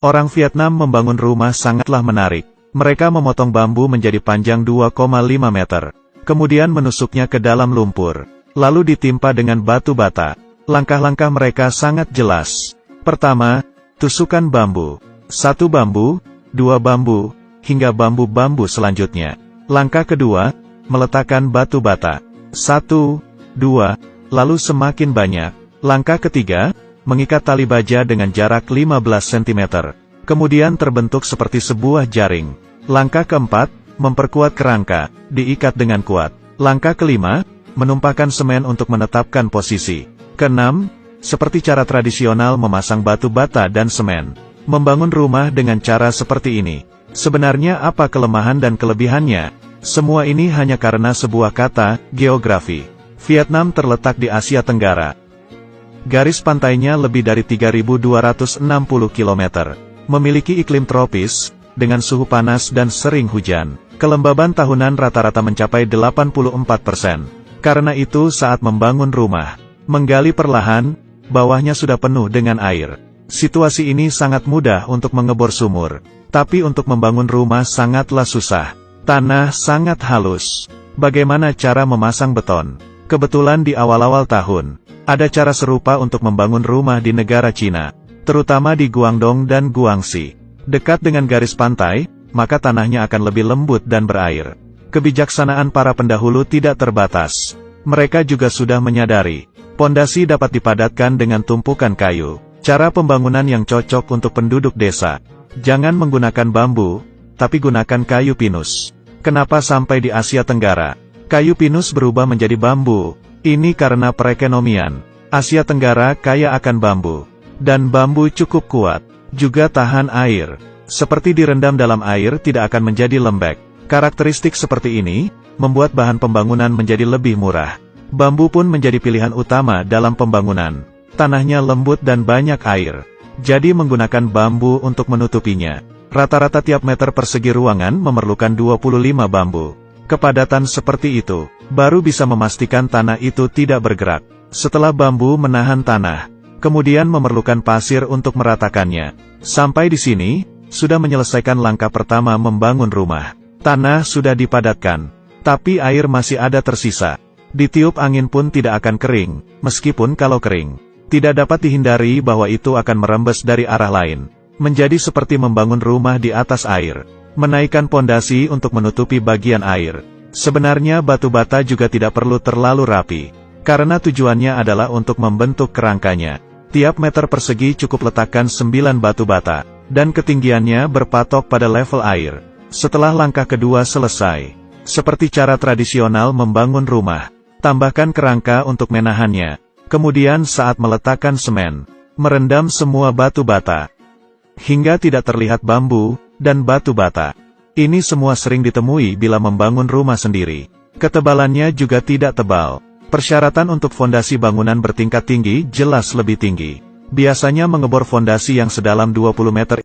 Orang Vietnam membangun rumah sangatlah menarik. Mereka memotong bambu menjadi panjang 2,5 meter. Kemudian menusuknya ke dalam lumpur. Lalu ditimpa dengan batu bata. Langkah-langkah mereka sangat jelas. Pertama, tusukan bambu. 1 bambu, 2 bambu, hingga bambu-bambu selanjutnya. Langkah kedua, meletakkan batu bata. 1, 2, lalu semakin banyak. Langkah ketiga, mengikat tali baja dengan jarak 15 cm. Kemudian terbentuk seperti sebuah jaring. Langkah keempat, memperkuat kerangka, diikat dengan kuat. Langkah kelima, menumpahkan semen untuk menetapkan posisi. Keenam, seperti cara tradisional memasang batu bata dan semen. Membangun rumah dengan cara seperti ini. Sebenarnya apa kelemahan dan kelebihannya? Semua ini hanya karena sebuah kata, geografi. Vietnam terletak di Asia Tenggara. Garis pantainya lebih dari 3.260 km. Memiliki iklim tropis, dengan suhu panas dan sering hujan. Kelembaban tahunan rata-rata mencapai 84%. Karena itu saat membangun rumah, menggali perlahan, bawahnya sudah penuh dengan air. Situasi ini sangat mudah untuk mengebor sumur. Tapi untuk membangun rumah sangatlah susah. Tanah sangat halus. Bagaimana cara memasang beton? Kebetulan di awal-awal tahun, ada cara serupa untuk membangun rumah di negara Cina, terutama di Guangdong dan Guangxi. Dekat dengan garis pantai, maka tanahnya akan lebih lembut dan berair. Kebijaksanaan para pendahulu tidak terbatas. Mereka juga sudah menyadari, pondasi dapat dipadatkan dengan tumpukan kayu. Cara pembangunan yang cocok untuk penduduk desa. Jangan menggunakan bambu, tapi gunakan kayu pinus. Kenapa sampai di Asia Tenggara kayu pinus berubah menjadi bambu? Ini karena perekonomian. Asia Tenggara kaya akan bambu. Dan bambu cukup kuat. Juga tahan air. Seperti direndam dalam air tidak akan menjadi lembek. Karakteristik seperti ini, membuat bahan pembangunan menjadi lebih murah. Bambu pun menjadi pilihan utama dalam pembangunan. Tanahnya lembut dan banyak air. Jadi menggunakan bambu untuk menutupinya. Rata-rata tiap meter persegi ruangan memerlukan 25 bambu. Kepadatan seperti itu, baru bisa memastikan tanah itu tidak bergerak. Setelah bambu menahan tanah, kemudian memerlukan pasir untuk meratakannya. Sampai di sini, sudah menyelesaikan langkah pertama membangun rumah. Tanah sudah dipadatkan, tapi air masih ada tersisa. Ditiup angin pun tidak akan kering, meskipun kalau kering, tidak dapat dihindari bahwa itu akan merembes dari arah lain. Menjadi seperti membangun rumah di atas air. Menaikkan pondasi untuk menutupi bagian air. Sebenarnya batu bata juga tidak perlu terlalu rapi. Karena tujuannya adalah untuk membentuk kerangkanya. Tiap meter persegi cukup letakkan 9 batu bata. Dan ketinggiannya berpatok pada level air. Setelah langkah kedua selesai. Seperti cara tradisional membangun rumah. Tambahkan kerangka untuk menahannya. Kemudian saat meletakkan semen, merendam semua batu bata. Hingga tidak terlihat bambu dan batu bata. Ini semua sering ditemui bila membangun rumah sendiri. Ketebalannya juga tidak tebal. Persyaratan untuk fondasi bangunan bertingkat tinggi jelas lebih tinggi. Biasanya mengebor fondasi yang sedalam 20 meter